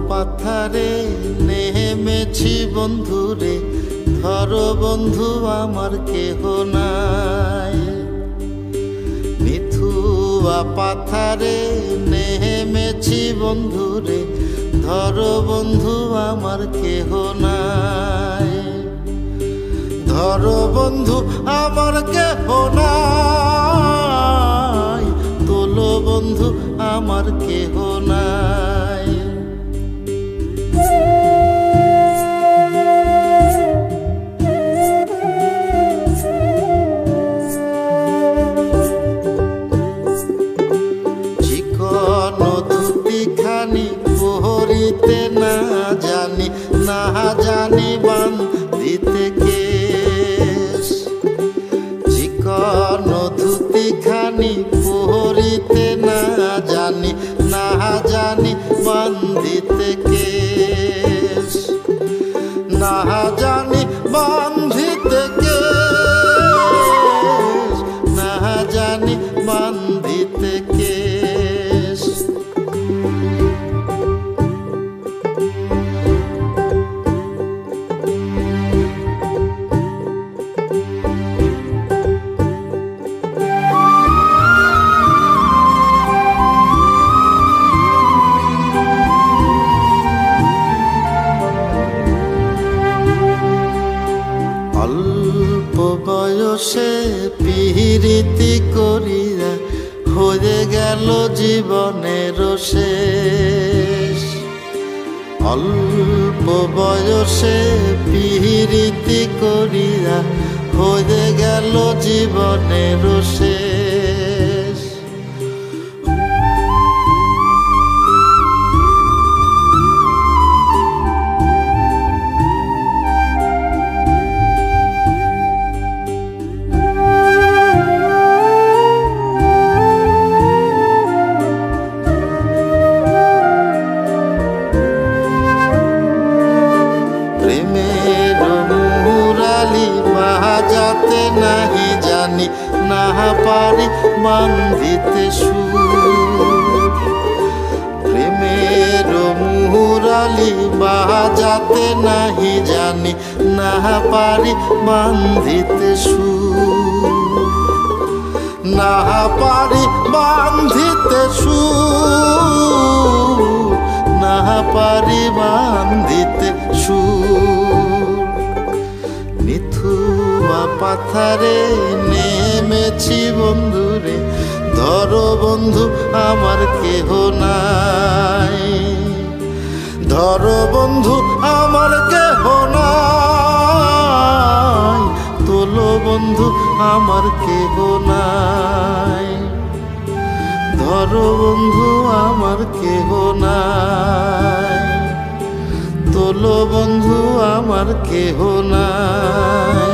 পাথারে নেমেছি বন্ধুরে, ধরো বন্ধু আমার কেহ নাই। মিথুয়া পাথারে নেমেছি বন্ধুরে, ধরো বন্ধু আমার কেহ নাই। ধরো বন্ধু আমার কেহ নাই, তোলো বন্ধু আমার কেহ নাই। চিকন ধুতিখানি পরিতে না জানি, না জানি বান্ধিতে কেশ। চিকন ধুতিখানি পরিতে না জানি, না জানি বান্ধিতে কেশ। না জানি বান্ধিতে কেশ, না জানি বান্ধিতে কেশ। অল্প বয়সে পিরিতি করিয়া হয়ে গেল জীবনের শেষ। অল্প বয়সে পিরিতি করিয়া হয়ে গেল জীবনের শেষ। বাজাতে নাহি জানি, না পারি বান্ধিতে সুর। প্রেমের মুরালি বাজাতে নাহি জানি, না পারি বান্ধিতে সুর। না পারি বান্ধিতে সুর, না পারি বান্ধিতে সুর। মিথুয়া পাথারে নেমেছি বন্ধুরে, ধরো বন্ধু আমার কেহ নাই। ধরো বন্ধু আমার কেহ নাই, তোলো বন্ধু আমার কেহ নাই। ধরো বন্ধু আমার কেহ নাই, তোলো বন্ধু আমার কেহ নাই।